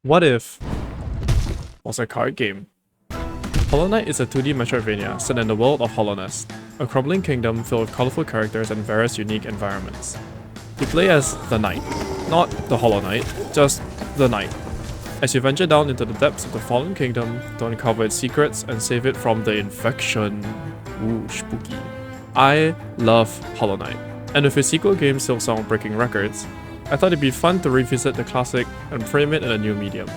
What if was a card game? Hollow Knight is a 2D Metroidvania set in the world of Hollowness, a crumbling kingdom filled with colorful characters and various unique environments. You play as the Knight, not the Hollow Knight, just the Knight, as you venture down into the depths of the fallen kingdom to uncover its secrets and save it from the infection. Ooh, spooky. I love Hollow Knight, and with his sequel game Silksong breaking records, I thought it'd be fun to revisit the classic and frame it in a new medium.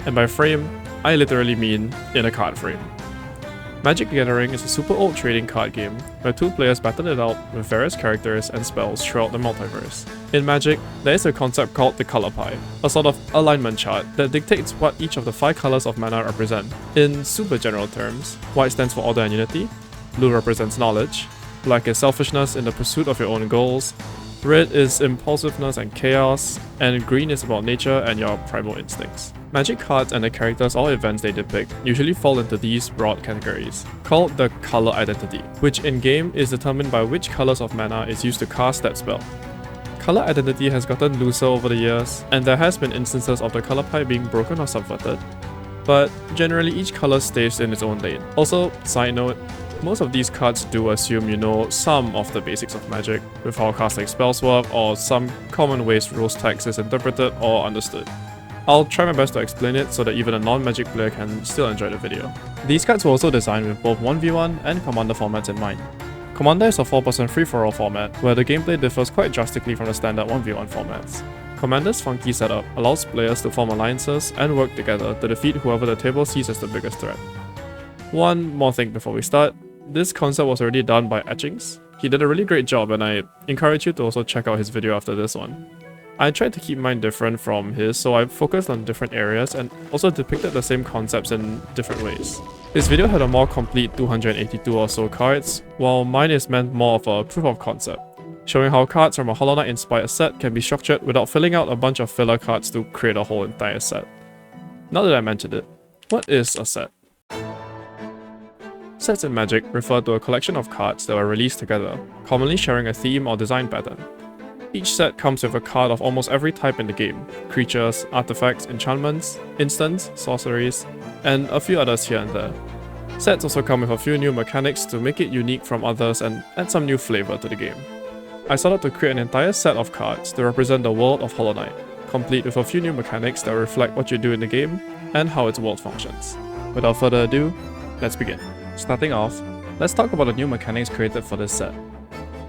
And by frame, I literally mean in a card frame. Magic the Gathering is a super old trading card game where two players battle it out with various characters and spells throughout the multiverse. In Magic, there is a concept called the color pie, a sort of alignment chart that dictates what each of the 5 colors of mana represent. In super general terms, white stands for order and unity, blue represents knowledge, black is selfishness in the pursuit of your own goals, red is impulsiveness and chaos, and green is about nature and your primal instincts. Magic cards and the characters or events they depict usually fall into these broad categories, called the color identity, which in-game is determined by which colors of mana is used to cast that spell. Color identity has gotten looser over the years, and there has been instances of the color pie being broken or subverted, but generally each color stays in its own lane. Also, side note, most of these cards do assume you know some of the basics of Magic, with how casting spells work or some common ways rules text is interpreted or understood. I'll try my best to explain it so that even a non-Magic player can still enjoy the video. These cards were also designed with both 1v1 and Commander formats in mind. Commander is a 4-person free-for-all format, where the gameplay differs quite drastically from the standard 1v1 formats. Commander's funky setup allows players to form alliances and work together to defeat whoever the table sees as the biggest threat. One more thing before we start, this concept was already done by Etchings. He did a really great job, and I encourage you to also check out his video after this one. I tried to keep mine different from his, so I focused on different areas and also depicted the same concepts in different ways. His video had a more complete 282 or so cards, while mine is meant more of a proof of concept, showing how cards from a Hollow Knight inspired set can be structured without filling out a bunch of filler cards to create a whole entire set. Now that I mentioned it, what is a set? Sets in Magic refer to a collection of cards that were released together, commonly sharing a theme or design pattern. Each set comes with a card of almost every type in the game: creatures, artifacts, enchantments, instants, sorceries, and a few others here and there. Sets also come with a few new mechanics to make it unique from others and add some new flavor to the game. I started to create an entire set of cards to represent the world of Hollow Knight, complete with a few new mechanics that reflect what you do in the game and how its world functions. Without further ado, let's begin. Starting off, let's talk about the new mechanics created for this set.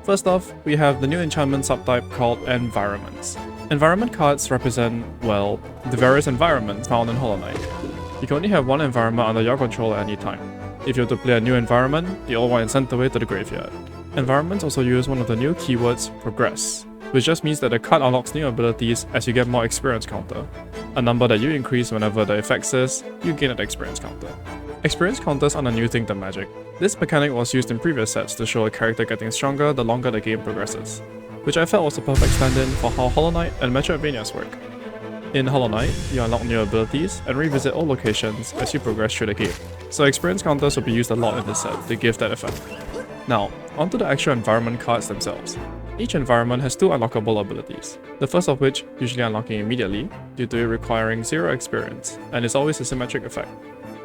First off, we have the new enchantment subtype called Environments. Environment cards represent, well, the various environments found in Hollow Knight. You can only have one environment under your control at any time. If you have to play a new environment, the old one is sent away to the graveyard. Environments also use one of the new keywords, Progress, which just means that the card unlocks new abilities as you get more experience counter. A number that you increase whenever the effect says you gain an experience counter. Experience counters aren't a new thing to Magic. This mechanic was used in previous sets to show a character getting stronger the longer the game progresses, which I felt was a perfect stand-in for how Hollow Knight and Metroidvanias work. In Hollow Knight, you unlock new abilities and revisit old locations as you progress through the game, so experience counters will be used a lot in this set to give that effect. Now, onto the actual environment cards themselves. Each environment has 2 unlockable abilities, the first of which usually unlocking immediately due to it requiring 0 experience, and is always a symmetric effect,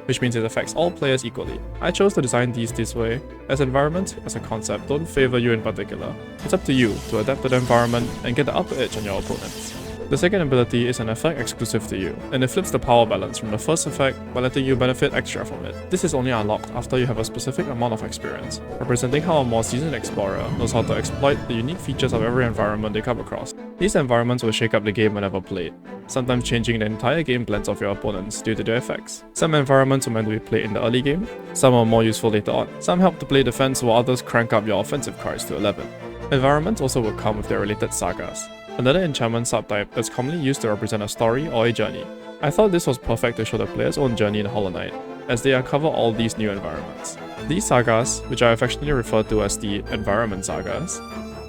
which means it affects all players equally. I chose to design these this way, as environments as a concept don't favor you in particular. It's up to you to adapt to the environment and get the upper edge on your opponents. The second ability is an effect exclusive to you, and it flips the power balance from the first effect by letting you benefit extra from it. This is only unlocked after you have a specific amount of experience, representing how a more seasoned explorer knows how to exploit the unique features of every environment they come across. These environments will shake up the game whenever played, sometimes changing the entire game blends of your opponents due to their effects. Some environments are meant to be played in the early game, some are more useful later on. Some help to play defense while others crank up your offensive cards to 11. Environments also will come with their related sagas, another enchantment subtype that's commonly used to represent a story or a journey. I thought this was perfect to show the player's own journey in Hollow Knight, as they uncover all these new environments. These sagas, which I affectionately refer to as the environment sagas,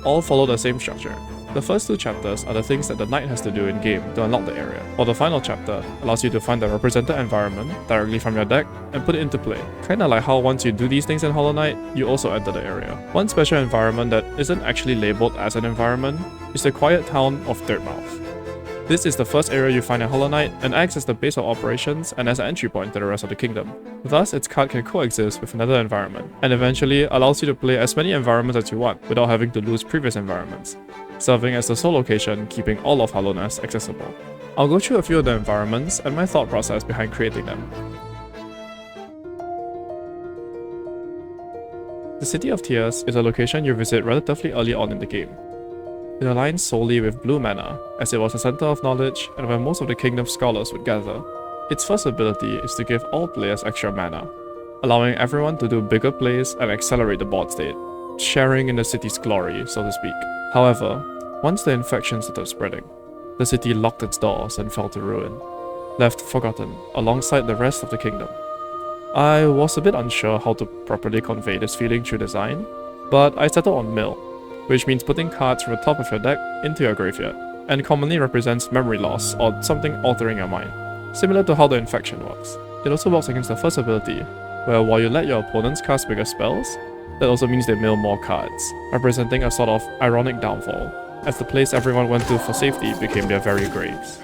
all follow the same structure. The first 2 chapters are the things that the knight has to do in-game to unlock the area, while the final chapter allows you to find the represented environment directly from your deck and put it into play. Kinda like how once you do these things in Hollow Knight, you also enter the area. One special environment that isn't actually labeled as an environment is the quiet town of Dirtmouth. This is the first area you find in Hollow Knight and acts as the base of operations and as an entry point to the rest of the kingdom. Thus, its card can coexist with another environment, and eventually allows you to play as many environments as you want without having to lose previous environments, serving as the sole location keeping all of Hallownest accessible. I'll go through a few of the environments and my thought process behind creating them. The City of Tears is a location you visit relatively early on in the game. It aligns solely with blue mana, as it was a center of knowledge and where most of the kingdom's scholars would gather. Its first ability is to give all players extra mana, allowing everyone to do bigger plays and accelerate the board state, sharing in the city's glory, so to speak. However, once the infection started spreading, the city locked its doors and fell to ruin, left forgotten alongside the rest of the kingdom. I was a bit unsure how to properly convey this feeling through design, but I settled on mill, which means putting cards from the top of your deck into your graveyard, and commonly represents memory loss or something altering your mind, similar to how the infection works. It also works against the first ability, where while you let your opponents cast bigger spells, that also means they mill more cards, representing a sort of ironic downfall, as the place everyone went to for safety became their very graves.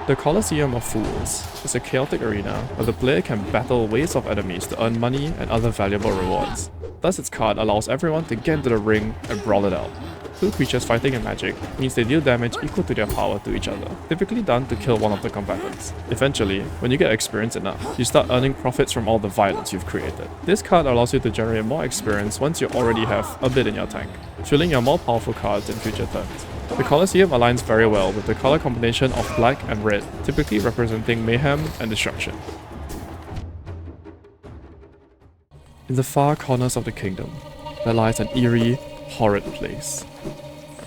The Colosseum of Fools is a chaotic arena where the player can battle waves of enemies to earn money and other valuable rewards. Thus, its card allows everyone to get into the ring and brawl it out. Two creatures fighting in Magic means they deal damage equal to their power to each other, typically done to kill one of the combatants. Eventually, when you get experience enough, you start earning profits from all the violence you've created. This card allows you to generate more experience once you already have a bit in your tank, fueling your more powerful cards in future turns. The Colosseum aligns very well with the color combination of black and red, typically representing mayhem and destruction. In the far corners of the kingdom, there lies an eerie, horrid place.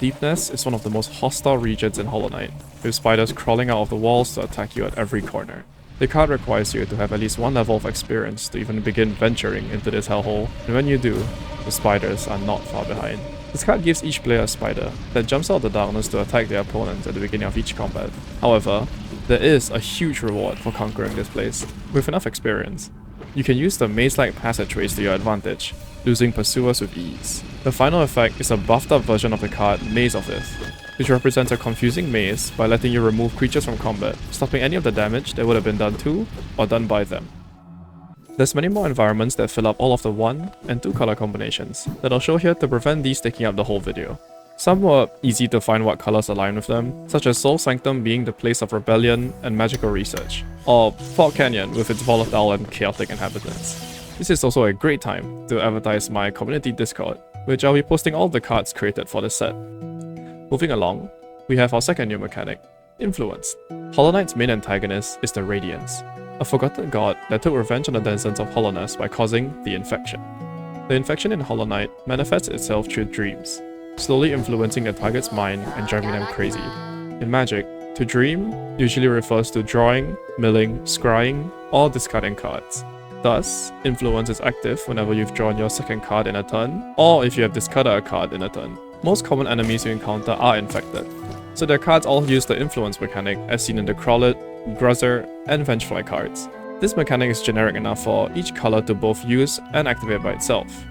Deepness is one of the most hostile regions in Hollow Knight, with spiders crawling out of the walls to attack you at every corner. The card requires you to have at least one level of experience to even begin venturing into this hellhole, and when you do, the spiders are not far behind. This card gives each player a spider that jumps out of the darkness to attack their opponents at the beginning of each combat. However, there is a huge reward for conquering this place. With enough experience, you can use the maze-like passageways to your advantage, losing pursuers with ease. The final effect is a buffed up version of the card Maze of Ith, which represents a confusing maze by letting you remove creatures from combat, stopping any of the damage that would have been done to or done by them. There's many more environments that fill up all of the 1 and 2 color combinations that I'll show here to prevent these taking up the whole video. Some were easy to find what colors align with them, such as Soul Sanctum being the place of rebellion and magical research, or Fort Canyon with its volatile and chaotic inhabitants. This is also a great time to advertise my community Discord, which I'll be posting all the cards created for this set. Moving along, we have our second new mechanic, Influence. Hollow Knight's main antagonist is the Radiance, a forgotten god that took revenge on the denizens of Hallownest by causing the infection. The infection in Hollow Knight manifests itself through dreams, slowly influencing the target's mind and driving them crazy. In Magic, to dream usually refers to drawing, milling, scrying, or discarding cards. Thus, Influence is active whenever you've drawn your second card in a turn, or if you have discarded a card in a turn. Most common enemies you encounter are infected, so their cards all use the Influence mechanic as seen in the Crawlet, Gruzzer, and Vengefly cards. This mechanic is generic enough for each color to both use and activate by itself.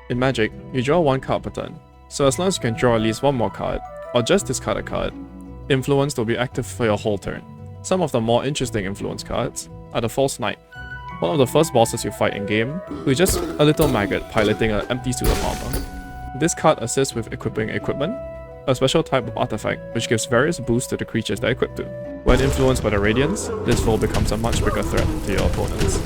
In Magic, you draw one card per turn, so as long as you can draw at least one more card, or just discard a card, Influence will be active for your whole turn. Some of the more interesting Influence cards are the False Knight, one of the first bosses you fight in-game, who is just a little maggot piloting an empty suit of armor. This card assists with equipping equipment, a special type of artifact which gives various boosts to the creatures they're equipped to. When influenced by the Radiance, this foe becomes a much bigger threat to your opponents.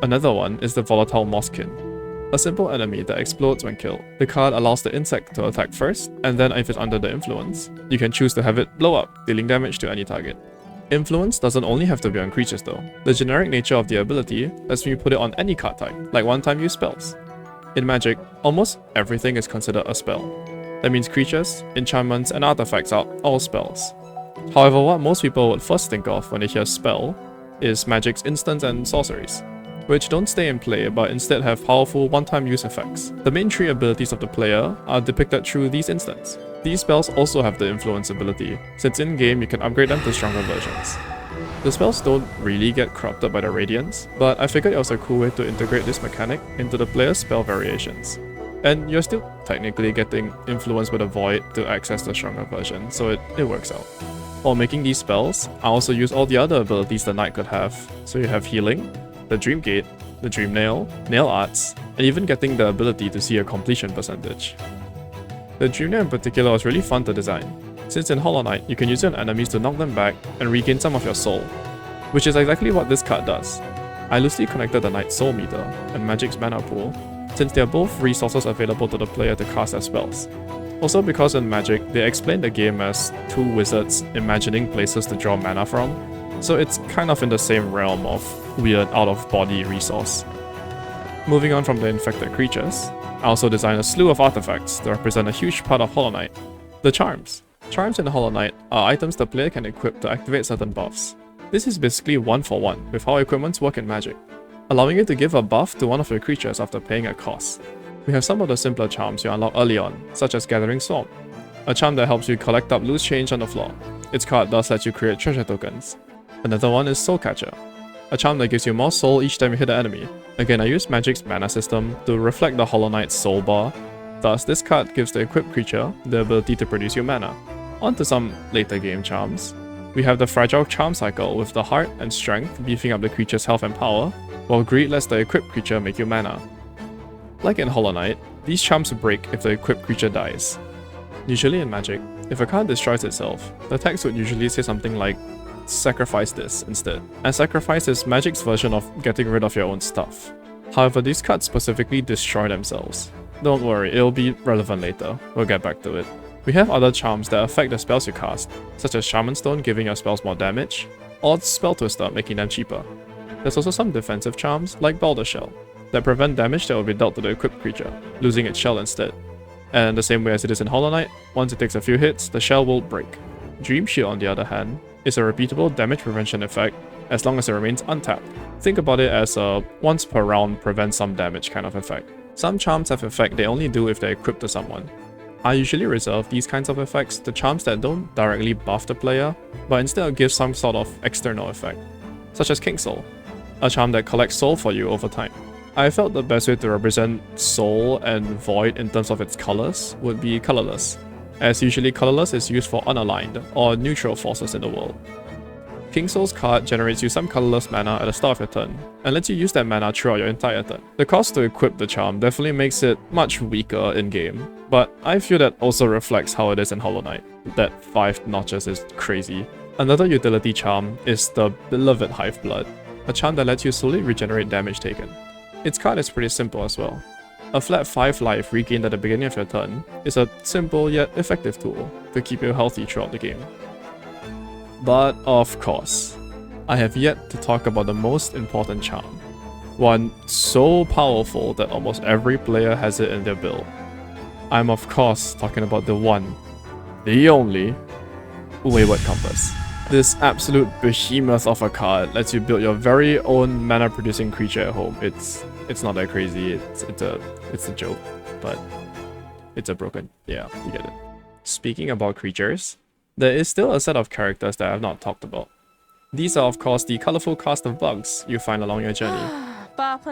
Another one is the Volatile Mosskin, a simple enemy that explodes when killed. The card allows the insect to attack first, and then if it's under the influence, you can choose to have it blow up, dealing damage to any target. Influence doesn't only have to be on creatures though. The generic nature of the ability lets you put it on any card type, like one-time use spells. In Magic, almost everything is considered a spell. That means creatures, enchantments, and artifacts are all spells. However, what most people would first think of when they hear spell is Magic's instants and sorceries, which don't stay in play but instead have powerful one-time use effects. The main three abilities of the player are depicted through these instants. These spells also have the influence ability, since in-game you can upgrade them to stronger versions. The spells don't really get corrupted by the Radiance, but I figured it was a cool way to integrate this mechanic into the player's spell variations. And you're still technically getting influenced by the void to access the stronger version, so it works out. While making these spells, I also use all the other abilities the knight could have. So you have healing, the Dream Gate, the Dream Nail, Nail Arts, and even getting the ability to see a completion percentage. The Dream Nail in particular was really fun to design, since in Hollow Knight you can use it on enemies to knock them back and regain some of your soul, which is exactly what this card does. I loosely connected the knight's soul meter and magic's mana pool, since they are both resources available to the player to cast as spells. Also because in Magic, they explain the game as two wizards imagining places to draw mana from, so it's kind of in the same realm of weird out-of-body resource. Moving on from the infected creatures, I also designed a slew of artifacts to represent a huge part of Hollow Knight. The charms. Charms in Hollow Knight are items the player can equip to activate certain buffs. This is basically 1-for-1 with how equipments work in Magic, allowing you to give a buff to one of your creatures after paying a cost. We have some of the simpler charms you unlock early on, such as Gathering Swarm, a charm that helps you collect up loose change on the floor. Its card does let you create treasure tokens. Another one is Soul Catcher, a charm that gives you more soul each time you hit an enemy. Again, I use Magic's mana system to reflect the Hollow Knight's soul bar, thus this card gives the equipped creature the ability to produce you mana. On to some later game charms. We have the Fragile Charm cycle with the heart and strength beefing up the creature's health and power, while greed lets the equipped creature make you mana. Like in Hollow Knight, these charms break if the equipped creature dies. Usually in Magic, if a card destroys itself, the text would usually say something like, sacrifice this instead, and sacrifice is Magic's version of getting rid of your own stuff. However, these cards specifically destroy themselves. Don't worry, it'll be relevant later, we'll get back to it. We have other charms that affect the spells you cast, such as Shaman Stone giving your spells more damage, or Spell Twister making them cheaper. There's also some defensive charms, like Boulder Shell, that prevent damage that will be dealt to the equipped creature, losing its shell instead. And the same way as it is in Hollow Knight, once it takes a few hits, the shell will break. Dream Shield, on the other hand, is a repeatable damage prevention effect as long as it remains untapped. Think about it as a once per round prevent some damage kind of effect. Some charms have effect they only do if they're equipped to someone. I usually reserve these kinds of effects to charms that don't directly buff the player, but instead give some sort of external effect, such as King Soul, a charm that collects soul for you over time. I felt the best way to represent soul and void in terms of its colors would be colorless, as usually colorless is used for unaligned or neutral forces in the world. King Soul's card generates you some colorless mana at the start of your turn, and lets you use that mana throughout your entire turn. The cost to equip the charm definitely makes it much weaker in-game, but I feel that also reflects how it is in Hollow Knight. That 5 notches is crazy. Another utility charm is the beloved Hive Blood, a charm that lets you slowly regenerate damage taken. Its card is pretty simple as well. A flat 5 life regained at the beginning of your turn is a simple yet effective tool to keep you healthy throughout the game. But of course, I have yet to talk about the most important charm. One so powerful that almost every player has it in their build. I'm of course talking about the one, the only, Wayward Compass. This absolute behemoth of a card lets you build your very own mana producing creature at home. It's not that crazy, it's a joke, but it's a broken, yeah, you get it. Speaking about creatures, there is still a set of characters that I have not talked about. These are of course the colorful cast of bugs you find along your journey.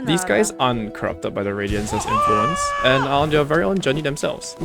These guys aren't corrupted by the Radiance's influence, and are on their very own journey themselves.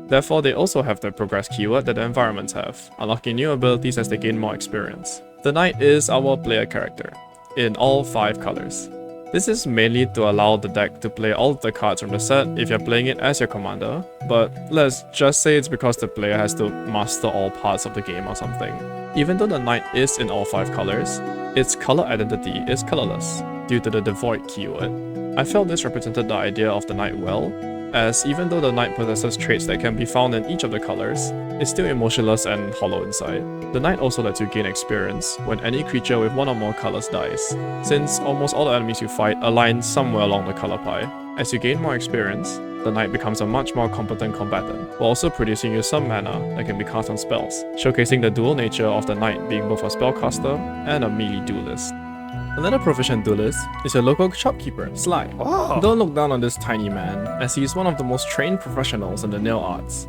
Therefore, they also have the progress keyword that the environments have, unlocking new abilities as they gain more experience. The Knight is our player character, in all 5 colors. This is mainly to allow the deck to play all of the cards from the set if you're playing it as your commander, but let's just say it's because the player has to master all parts of the game or something. Even though the Knight is in all 5 colors, its color identity is colorless, due to the devoid keyword. I felt this represented the idea of the Knight well, as even though the Knight possesses traits that can be found in each of the colors, it's still emotionless and hollow inside. The Knight also lets you gain experience when any creature with 1 or more colors dies, since almost all the enemies you fight align somewhere along the color pie. As you gain more experience, the Knight becomes a much more competent combatant, while also producing you some mana that can be cast on spells, showcasing the dual nature of the Knight being both a spellcaster and a melee duelist. Another proficient duelist is your local shopkeeper, Sly. Oh. Don't look down on this tiny man, as he is one of the most trained professionals in the nail arts.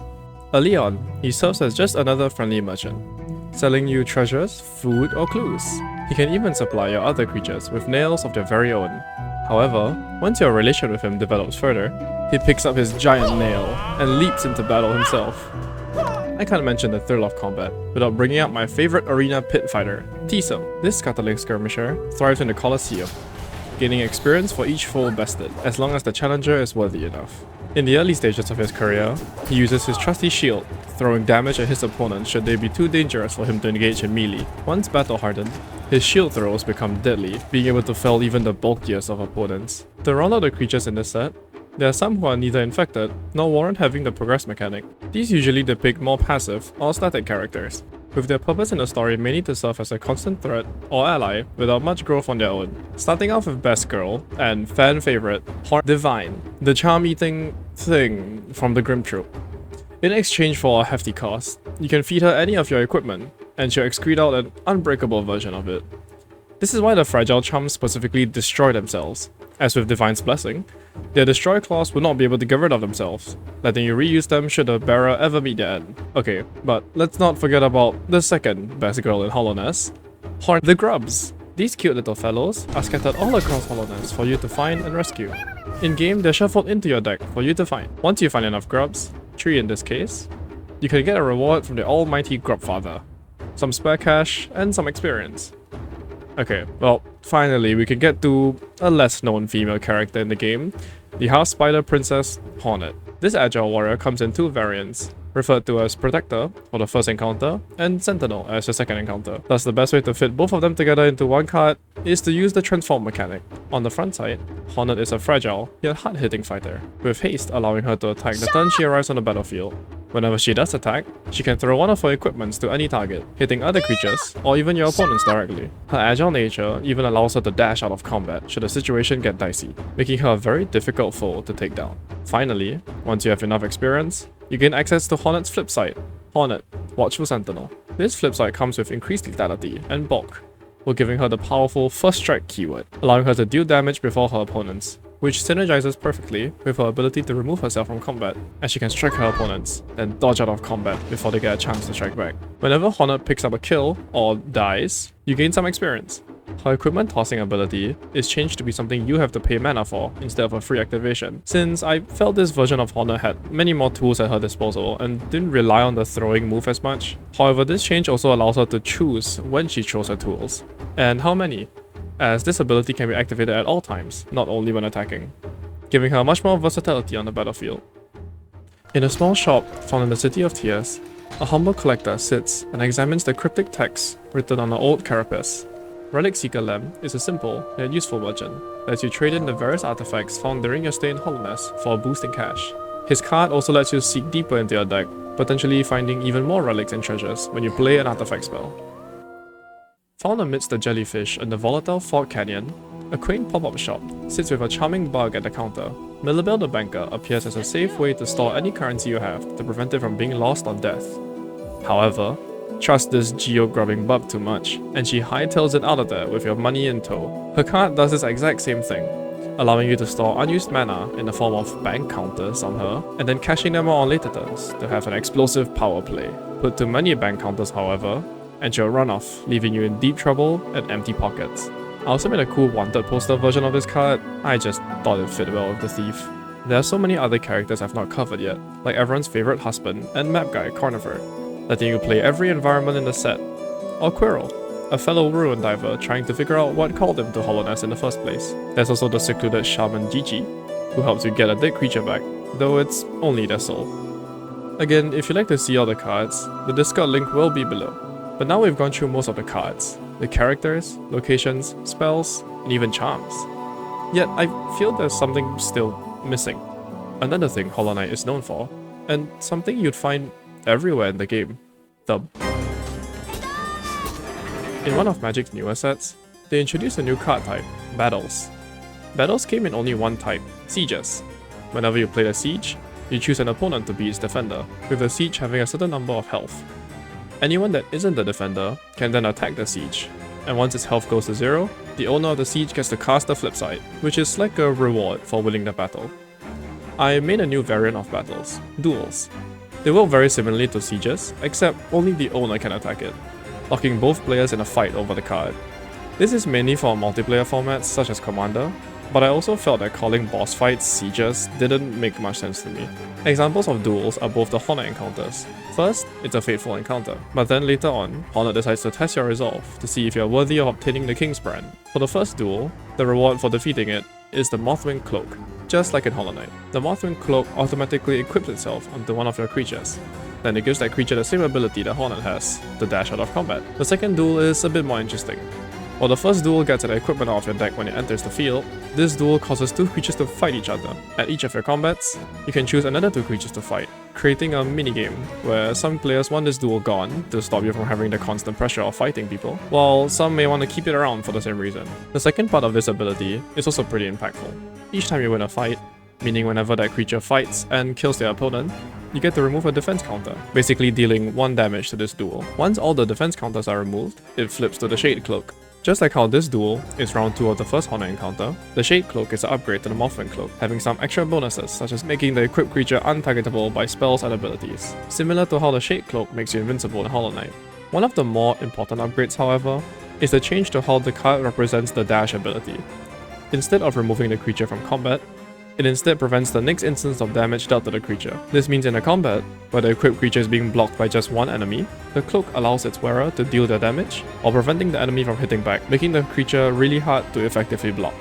Early on, he serves as just another friendly merchant, selling you treasures, food, or clues. He can even supply your other creatures with nails of their very own. However, once your relation with him develops further, he picks up his giant nail and leaps into battle himself. I can't mention the thrill of combat without bringing up my favorite arena pit fighter, Tiso. This Catholic skirmisher thrives in the Colosseum, gaining experience for each foe bested, as long as the challenger is worthy enough. In the early stages of his career, he uses his trusty shield, throwing damage at his opponents should they be too dangerous for him to engage in melee. Once battle hardened, his shield throws become deadly, being able to fell even the bulkiest of opponents. To round out the creatures in this set, there are some who are neither infected nor warrant having the progress mechanic. These usually depict more passive or static characters, with their purpose in the story mainly to serve as a constant threat or ally without much growth on their own. Starting off with Best Girl and fan favorite Divine, the charm-eating thing from the Grim Troop. In exchange for a hefty cost, you can feed her any of your equipment, and she'll excrete out an unbreakable version of it. This is why the fragile charms specifically destroy themselves. As with Divine's Blessing, their destroy claws will not be able to get rid of themselves, letting you reuse them should the bearer ever meet their end. Okay, but let's not forget about the second best girl in Hollowness, the Grubs. These cute little fellows are scattered all across Hollowness for you to find and rescue. In-game, they're shuffled into your deck for you to find. Once you find enough Grubs, 3 in this case, you can get a reward from the almighty Grubfather, some spare cash, and some experience. Okay, well, finally we can get to a less known female character in the game, the half-spider princess, Hornet. This agile warrior comes in 2 variants, referred to as Protector for the first encounter, and Sentinel as the second encounter. Thus, the best way to fit both of them together into one card is to use the transform mechanic. On the front side, Hornet is a fragile, yet hard-hitting fighter, with haste allowing her to attack the turn she arrives on the battlefield. Whenever she does attack, she can throw one of her equipments to any target, hitting other creatures, or even your opponents directly. Her agile nature even allows her to dash out of combat should the situation get dicey, making her a very difficult foe to take down. Finally, once you have enough experience, you gain access to Hornet's flip side, Hornet, Watchful Sentinel. This flip side comes with increased lethality and bulk, while giving her the powerful First Strike keyword, allowing her to deal damage before her opponents, which synergizes perfectly with her ability to remove herself from combat, as she can strike her opponents, then dodge out of combat before they get a chance to strike back. Whenever Hornet picks up a kill, or dies, you gain some experience. Her equipment tossing ability is changed to be something you have to pay mana for instead of a free activation, since I felt this version of Hornet had many more tools at her disposal and didn't rely on the throwing move as much. However, this change also allows her to choose when she throws her tools, and how many, as this ability can be activated at all times, not only when attacking, giving her much more versatility on the battlefield. In a small shop found in the City of Tears, a humble collector sits and examines the cryptic text written on an old carapace. Relic Seeker Lem is a simple yet useful merchant that lets you trade in the various artifacts found during your stay in Hollowness for a boost in cash. His card also lets you seek deeper into your deck, potentially finding even more relics and treasures when you play an artifact spell. Found amidst the jellyfish in the volatile Fog Canyon, a quaint pop-up shop sits with a charming bug at the counter. Millibel the Banker appears as a safe way to store any currency you have to prevent it from being lost or death. However, trust this geo-grubbing bug too much, and she hightails it out of there with your money in tow. Her card does this exact same thing, allowing you to store unused mana in the form of bank counters on her, and then cashing them out on later turns to have an explosive power play. Put too many bank counters, however, and she'll run off, leaving you in deep trouble and empty pockets. I also made a cool wanted poster version of this card. I just thought it fit well with the thief. There are so many other characters I've not covered yet, like everyone's favorite husband and map guy Cornifer, letting you play every environment in the set. Or Quirrell, a fellow ruin diver trying to figure out what called him to Hollowness in the first place. There's also the secluded shaman Gigi, who helps you get a dead creature back, though it's only their soul. Again, if you'd like to see all the cards, the Discord link will be below. But now we've gone through most of the cards, the characters, locations, spells, and even charms. Yet I feel there's something still missing. Another thing Hollow Knight is known for, and something you'd find everywhere in the game, the... In one of Magic's newer sets, they introduced a new card type, Battles. Battles came in only one type, Sieges. Whenever you play a siege, you choose an opponent to be its defender, with the siege having a certain number of health. Anyone that isn't the defender can then attack the siege, and once its health goes to 0, the owner of the siege gets to cast the flip side, which is like a reward for winning the battle. I made a new variant of battles, Duels. They work very similarly to sieges, except only the owner can attack it, locking both players in a fight over the card. This is mainly for multiplayer formats such as Commander, but I also felt that calling boss fights sieges didn't make much sense to me. Examples of duels are both the Hornet encounters. First, it's a fateful encounter, but then later on, Hornet decides to test your resolve to see if you're worthy of obtaining the King's Brand. For the first duel, the reward for defeating it is the Mothwing Cloak. Just like in Hollow Knight, the Mothwing Cloak automatically equips itself onto one of your creatures. Then it gives that creature the same ability that Hornet has, to dash out of combat. The second duel is a bit more interesting. While the first duel gets an equipment out of your deck when it enters the field, this duel causes two creatures to fight each other. At each of your combats, you can choose another two creatures to fight, creating a minigame where some players want this duel gone to stop you from having the constant pressure of fighting people, while some may want to keep it around for the same reason. The second part of this ability is also pretty impactful. Each time you win a fight, meaning whenever that creature fights and kills their opponent, you get to remove a defense counter, basically dealing 1 damage to this duel. Once all the defense counters are removed, it flips to the Shade Cloak. Just like how this duel is round 2 of the first Hornet encounter, the Shade Cloak is an upgrade to the Mothwing Cloak, having some extra bonuses such as making the equipped creature untargetable by spells and abilities, similar to how the Shade Cloak makes you invincible in Hollow Knight. One of the more important upgrades, however, is the change to how the card represents the dash ability. Instead of removing the creature from combat, it instead prevents the next instance of damage dealt to the creature. This means in a combat, where the equipped creature is being blocked by just one enemy, the cloak allows its wearer to deal their damage, while preventing the enemy from hitting back, making the creature really hard to effectively block.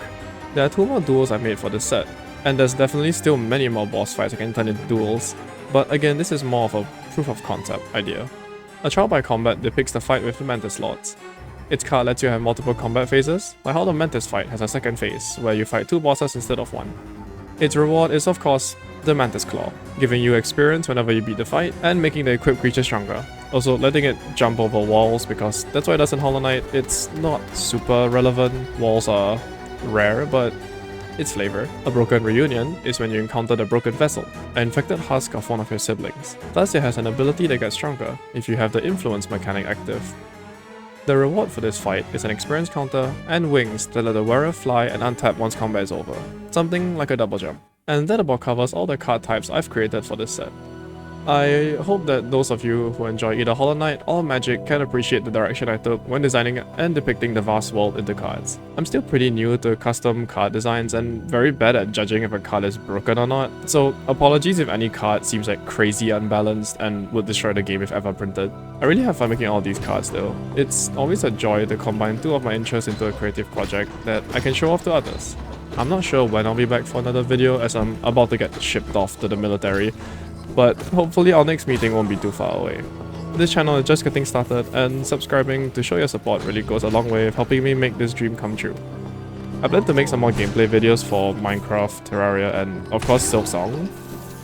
There are 2 more duels I made for this set, and there's definitely still many more boss fights I can turn into duels, but again this is more of a proof of concept idea. A Trial by Combat depicts the fight with the Mantis Lords. Its card lets you have multiple combat phases, like how the Mantis fight has a second phase, where you fight 2 bosses instead of 1. Its reward is of course the Mantis Claw, giving you experience whenever you beat the fight and making the equipped creature stronger. Also letting it jump over walls, because that's what it does in Hollow Knight. It's not super relevant, walls are rare, but it's flavor. A Broken Reunion is when you encounter the Broken Vessel, an infected husk of one of your siblings. Thus it has an ability that gets stronger if you have the Influence mechanic active. The reward for this fight is an experience counter and wings that let the wearer fly and untap once combat is over, something like a double jump. And that about covers all the card types I've created for this set. I hope that those of you who enjoy either Hollow Knight or Magic can appreciate the direction I took when designing and depicting the vast world into cards. I'm still pretty new to custom card designs and very bad at judging if a card is broken or not, so apologies if any card seems like crazy unbalanced and would destroy the game if ever printed. I really have fun making all these cards though. It's always a joy to combine 2 of my interests into a creative project that I can show off to others. I'm not sure when I'll be back for another video as I'm about to get shipped off to the military, but hopefully our next meeting won't be too far away. This channel is just getting started, and subscribing to show your support really goes a long way of helping me make this dream come true. I plan to make some more gameplay videos for Minecraft, Terraria, and of course Silksong,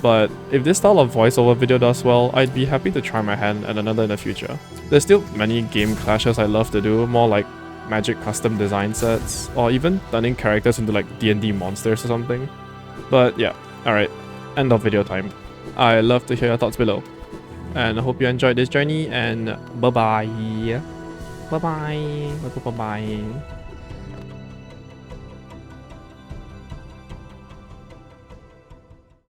but if this style of voiceover video does well, I'd be happy to try my hand at another in the future. There's still many game clashes I love to do, more like Magic custom design sets, or even turning characters into like D&D monsters or something. But yeah, alright, end of video time. I love to hear your thoughts below. And I hope you enjoyed this journey, and bye bye. Bye bye. Bye bye.